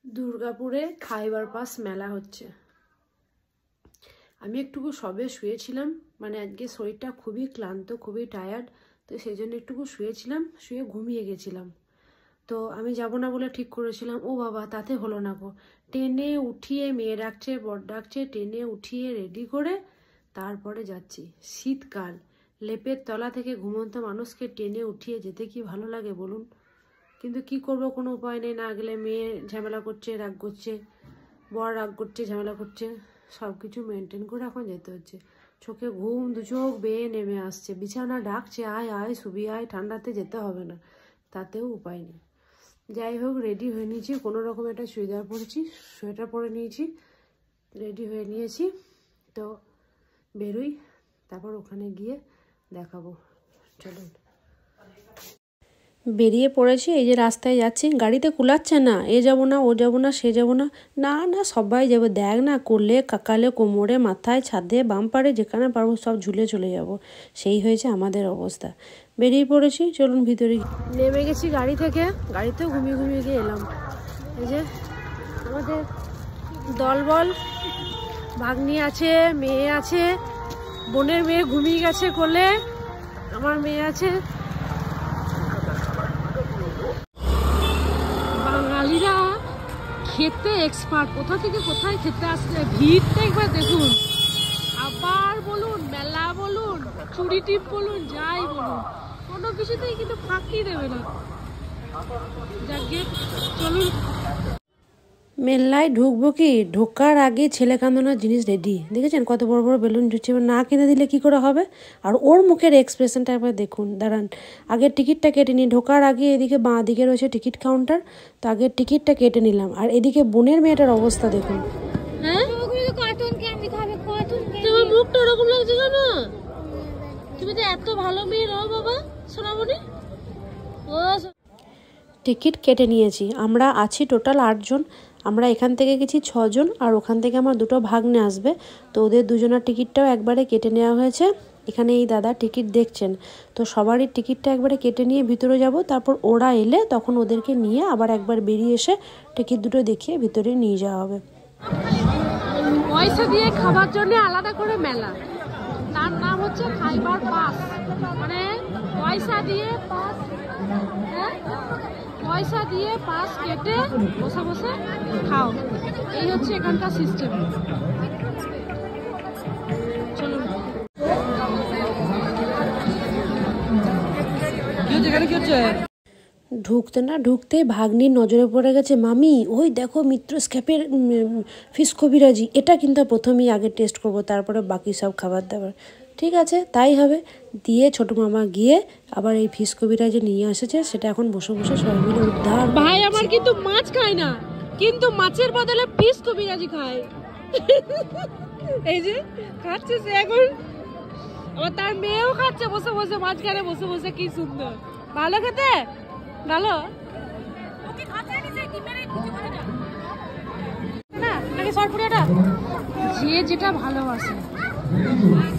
দুর্গাপুরে খাইবার পাস মেলা হচ্ছে। আমি একটুকু সবে শুয়েছিলাম, মানে আজকে শরীরটা খুবই ক্লান্ত, খুবই টায়ার্ড, তো সেই জন্য একটুকু শুয়েছিলাম, শুয়ে ঘুমিয়ে গেছিলাম। তো আমি যাব না বলে ঠিক করেছিলাম, ও বাবা তাতে হলো না গো। টেনে উঠিয়ে মেয়ে ডাকছে, বর ডাকছে, টেনে উঠিয়ে রেডি করে তারপরে যাচ্ছি। শীতকাল, লেপের তলা থেকে ঘুমন্ত মানুষকে টেনে উঠিয়ে যেতে কি ভালো লাগে বলুন। কিন্তু কি করব, কোনো উপায় নেই, না গেলে মেয়ে ঝামেলা করছে, রাগ করছে, বর রাগ করছে, ঝামেলা করছে, সব কিছু মেনটেন করে এখন যেতে হচ্ছে। চোখে ঘুম, দু চোখ বেয়ে নেমে আসছে, বিছানা ডাকছে, আয় আয় শুবি আয়, ঠান্ডাতে যেতে হবে না, তাতেও উপায় নেই। যাই হোক, রেডি হয়ে নিয়েছি, কোনো রকম একটা চুড়িদার পরেছি, সোয়েটার পরে নিয়েছি, রেডি হয়ে নিয়েছি। তো বেরোই, তারপর ওখানে গিয়ে দেখাবো। চলুন, বেরিয়ে পড়েছি। এই যে রাস্তায় যাচ্ছি, গাড়িতে কুলাচ্ছে না, এ যাবো না, ও যাবো না, সে যাবো না, না না সবাই যাবো। দেখ না, করলে কাকালে, কোমরে, মাথায়, ছাদে, বাম্পারে, যেখানে পারবো সব ঝুলে চলে যাব। সেই হয়েছে আমাদের অবস্থা। বেরিয়ে পড়েছি, চলুন ভিতরে। নেমে গেছি গাড়ি থেকে, গাড়িতেও ঘুমিয়ে ঘুমিয়ে গিয়ে এলাম। এই যে আমাদের দলবল, ভাগ্নি আছে, মেয়ে আছে, বোনের মেয়ে ঘুমিয়ে গেছে কোলে, আমার মেয়ে আছে। বাঙালিরা খেতে এক্সপার্ট, কোথা থেকে কোথায় খেতে আসছে, ভিড়টা একবার দেখুন। আবার বলুন, মেলা বলুন, চুরি টিপ বলুন, যাই বলুন, কোনো কিছুতেই কিন্তু ফাঁকি দেবে না। যাকে চলুন, মেলায় ঢুকবো কি, ঢোকার আগে ছেলে কাঁদানোর জিনিস রেডি। দেখেছেন কত বড় বড় বেলুন ঝুটছে, না কিনে দিলে কি করে হবে। আর ওর মুখের এক্সপ্রেশনটা একবার দেখুন। দাঁড়ান, আগে টিকিটটা কেটে নিই। ঢোকার আগে এদিকে বাঁ দিকে রয়েছে টিকিট কাউন্টার, তো আগে টিকিটটা কেটে নিলাম। আর এদিকে বোনের মেয়েটার অবস্থা দেখুন। হ্যাঁ, তোমার মুখটা ওরকম লাগছে কেন? তুমি তো এত ভালো মেয়ে রও বাবা, সোনামণি। ও টিকিট কেটে নিয়েছি, আমরা আছি টোটাল 8 জন। আমরা এখান থেকে গেছি 6 জন, আর ওখান থেকে আমার দুটো ভাগ্নে আসবে, তো ওদের দুজনের টিকিটটাও একবারে কেটে নেওয়া হয়েছে। এখানে এই দাদা টিকিট দেখছেন, তো সবারই টিকিটটা একবারে কেটে নিয়ে ভিতরে যাব। তারপর ওরা এলে তখন ওদেরকে নিয়ে আবার একবার বেরিয়ে এসে টিকিট দুটো দেখিয়ে ভিতরে নিয়ে যাওয়া হবে। পয়সা দিয়ে খাবার জন্য আলাদা করে মেলা, তার নাম হচ্ছে খাইবার পাস, মানে পয়সা দিয়ে পাস, পয়সা দিয়ে পাস কেটে বসে বসে খাও, এই হচ্ছে এখানকার সিস্টেম। চলুন, ঢুকতে না ঢুকতেই ভাগ্নির নজরে পড়ে গেছে, মামি ওই দেখো মিত্র স্ক্যাপের ফিশ কবিরাজি, এটা কিন্তু প্রথমেই আগে টেস্ট করব, তারপরে বাকি সব খাবার দাবার। ঠিক আছে, তাই হবে। দিয়ে ছোট মামা গিয়ে আবার এই ফিশ কবিরাজি নিয়ে এসেছে, সেটা এখন বসে বসে সবাই মিলে উদ্ধার। ভাই আমার কিন্তু মাছ খায় না, কিন্তু মাছের বদলে ফিশ কবিরাজি খায়। এই যে খাচ্ছে সে এখন, আবার তার মেয়েও খাচ্ছে বসে বসে, মাঝখানে বসে বসে, কি সুন্দর, ভালো খেতে, ভালো। যে যেটা ভালোবাসে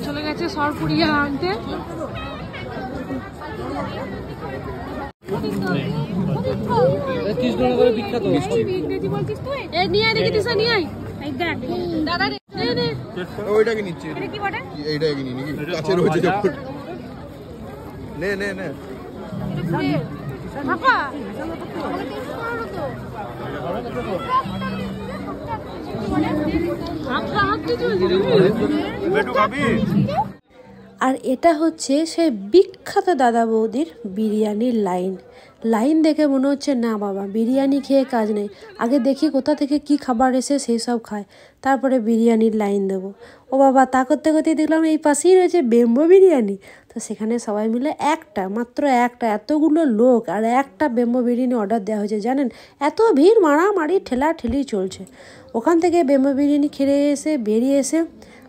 চলে গেছে সরপুরিয়া আনতে। বিখ্যাত ওইটাকে নিচ্ছে, এইটাকে নিয়ে নাকি কাছে রয়েছে যখন। নে নে নে আর এটা হচ্ছে সেই বিখ্যাত দাদা বৌদির বিরিয়ানির লাইন। লাইন দেখে মনে হচ্ছে না বাবা বিরিয়ানি খেয়ে কাজ নেই, আগে দেখি কোথা থেকে কি খাবার এসে সেই সব খায়, তারপরে বিরিয়ানির লাইন দেবো। ও বাবা, তা করতে করতে দেখলাম এই পাশেই রয়েছে বেম্বো বিরিয়ানি, তো সেখানে সবাই মিলে মাত্র একটা, এতগুলো লোক আর একটা বেম্বো বিরিয়ানি অর্ডার দেওয়া হয়েছে। জানেন এত ভিড়, মারামারি ঠেলা ঠেলি চলছে। ওখান থেকে বেম্বো বিরিয়ানি খেয়ে এসে বেরিয়ে এসে,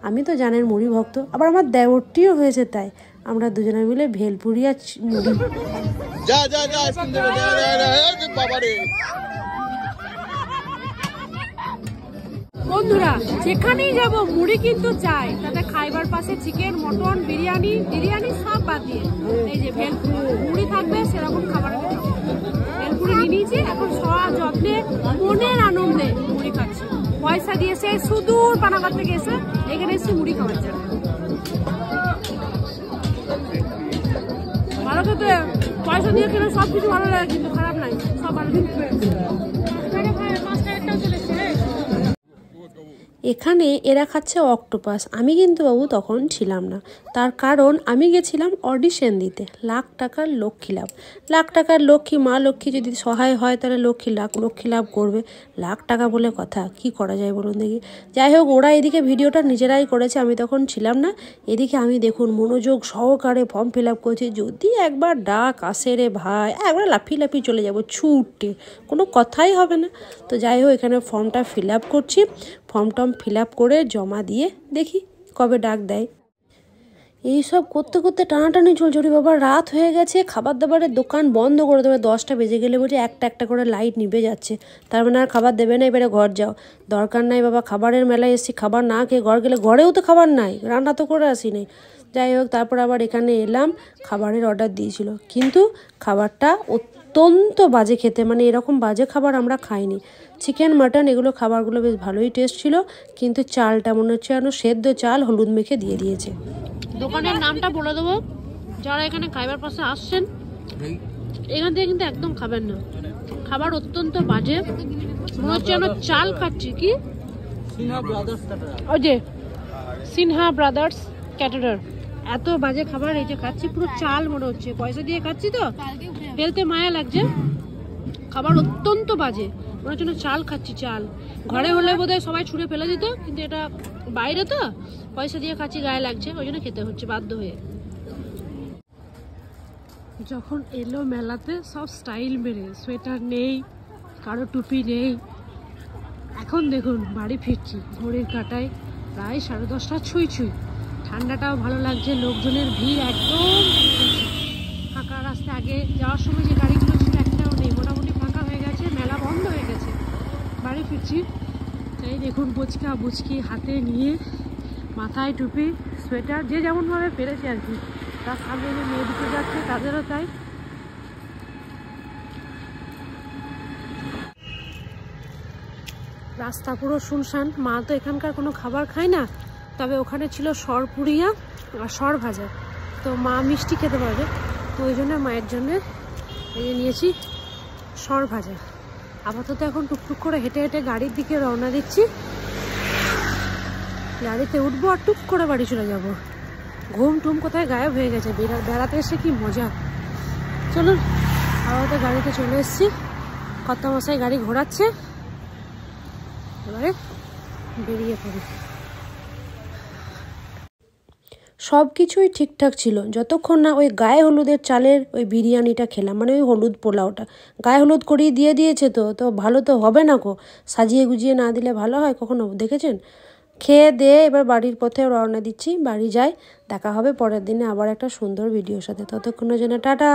আমি তো জানেন মুড়ি ভক্ত, আবার আমার দেওরটিও হয়েছে, তাই আমরা দুজনে মিলে ভেলপুরি আর মুড়ি। বন্ধুরা যেখানেই যাব মুড়ি কিন্তু চাই, তাতে খাইবার পাশে চিকেন, মটন, বিরিয়ানি সব বাদ দিয়ে এই যে মুড়ি থাকবে, সেরকম খাবার ভেলপুরি নিয়ে নিয়েছি। এখন সব যত্নে মনের আনন্দ পয়সা দিয়ে এসে সুদূর পানাগড় থেকে এসে এখানে এসে মুড়ি খাওয়ার জন্য। ভালো খেতে, পয়সা দিয়ে খেলে সবকিছু ভালো লাগে, কিন্তু খারাপ নাই, সব ভালো। এখানে এরা খাচ্ছে অক্টোপাস, আমি কিন্তু বাবু তখন ছিলাম না, তার কারণ আমি গেছিলাম অডিশন দিতে। লাখ টাকার লক্ষ্মী লাভ, লাখ টাকার লক্ষ্মী, মা লক্ষ্মী যদি সহায় হয় তাহলে লক্ষ্মী লাভ করবে। লাখ টাকা বলে কথা, কি করা যায় বলুন দেখি। যাই হোক, ওরা এদিকে ভিডিওটা নিজেরাই করেছে, আমি তখন ছিলাম না। এদিকে আমি দেখুন মনোযোগ সহকারে ফর্ম ফিল আপ করছি। যদি একবার ডাক আসে রে ভাই, একবার লাফিয়ে চলে যাব ছুটে, কোনো কথাই হবে না। তো যাই হোক, এখানে ফর্মটা ফিল আপ করছি, ফর্ম ফিল আপ করে জমা দিয়ে দেখি কবে ডাক দেয়। এইসব করতে করতে টানাটানি চলছে। ওরে বাবা, রাত হয়ে গেছে, খাবার দাবারের দোকান বন্ধ করে দেবে। 10টা বেজে গেলে বলছে একটা করে লাইট নিভে যাচ্ছে, তার মানে আর খাবার দেবে না, এবারে ঘর যাও। দরকার নাই বাবা, খাবারের মেলায় এসেছি, খাবার না খেয়ে ঘর গেলে ঘরেও তো খাবার নাই, রান্না তো করে আসি নাই। যাই হোক, তারপর আবার এখানে এলাম, খাবারের অর্ডার দিয়েছিল, কিন্তু খাবারটা অত্যন্ত বাজে খেতে, মানে এরকম বাজে খাবার আমরা খাইনি। চিকেন মাটন এগুলো খাবারগুলো বেশ ভালোই টেস্ট ছিল, কিন্তু চালটা মনে হচ্ছে যেন সেদ্ধ চাল হলুদ মেখে দিয়ে দিয়েছে। দোকানের নামটা বলে দেবো, যারা এখানে খাইবার পাশে আসছেন এখান থেকে কিন্তু একদম খাবেন না, খাবার অত্যন্ত বাজে, মনে হচ্ছে যেন চাল খাচ্ছি। কি ওই যে সিনহা ব্রাদার্স ক্যাটারার, এত বাজে খাবার এই যে খাচ্ছি, পুরো চাল মনে হচ্ছে, পয়সা দিয়ে খাচ্ছি তো ফেলতে মায়া লাগছে, খাবার অত্যন্ত বাজে, মনে হচ্ছে না চাল খাচ্ছি, চাল। ঘরে হলে বোধহয় সবাই ছুঁড়ে ফেলে দিত, কিন্তু এটা বাইরে তো পয়সা দিয়ে খাচ্ছি, গায়ে লাগছে, ওই জন্য খেতে হচ্ছে বাধ্য হয়ে। যখন এলো মেলাতে সব স্টাইল মেরে, সোয়েটার নেই, কারো টুপি নেই। এখন দেখুন বাড়ি ফিরছি ঘড়ির কাঁটায় প্রায় 10:30 ছুঁই। ঠান্ডাটাও ভালো লাগছে, লোকজনের ভিড় একদম ফাঁকা রাস্তা। আগে যাওয়ার সময় যে গাড়িগুলো ছিল একটাও নেই, মোটামুটি ফাঁকা হয়ে গেছে, মেলা বন্ধ হয়ে গেছে। বাড়ি ফিরছি, তাই দেখুন বুচকা বুচকি হাতে নিয়ে, মাথায় টুপি, সোয়েটার, যে যেমনভাবে পেরেছে আর কি। তার সামনে যে মেয়ে দুটো যাচ্ছে তাদেরও তাই। রাস্তা পুরো শুনশান। মা তো এখানকার কোনো খাবার খায় না, তবে ওখানে ছিল সরপুরিয়া আর সর ভাজা, তো মা মিষ্টি খেতে পারবে, তো ওই জন্য মায়ের জন্য এই যে নিয়েছি সর ভাজা। আপাতত এখন টুকটুক করে হেঁটে হেঁটে গাড়ির দিকে রওনা দিচ্ছি, গাড়িতে উঠবো আর টুক করে বাড়ি চলে যাব। ঘুম টুম কোথায় গায়েব হয়ে গেছে, বেড়াতে এসে কি মজা। চলুন, আপাতত গাড়িতে চলে এসেছি, কর্তামশাই গাড়ি ঘোরাচ্ছে, এবারে বেরিয়ে পড়ি। সব কিছুই ঠিকঠাক ছিল যতক্ষণ না ওই গায়ে হলুদের চালের ওই বিরিয়ানিটা খেলাম, মানে ওই হলুদ পোলাওটা। গায়ে হলুদ করিয়ে দিয়ে দিয়েছে, তো ভালো তো হবে না গো, সাজিয়ে গুজিয়ে না দিলে ভালো হয় কখনো, দেখেছেন। খেয়ে দিয়ে এবার বাড়ির পথে রওনা দিচ্ছি, বাড়ি যাই। দেখা হবে পরের দিনে আবার একটা সুন্দর ভিডিওর সাথে, ততক্ষণের জন্য টাটা।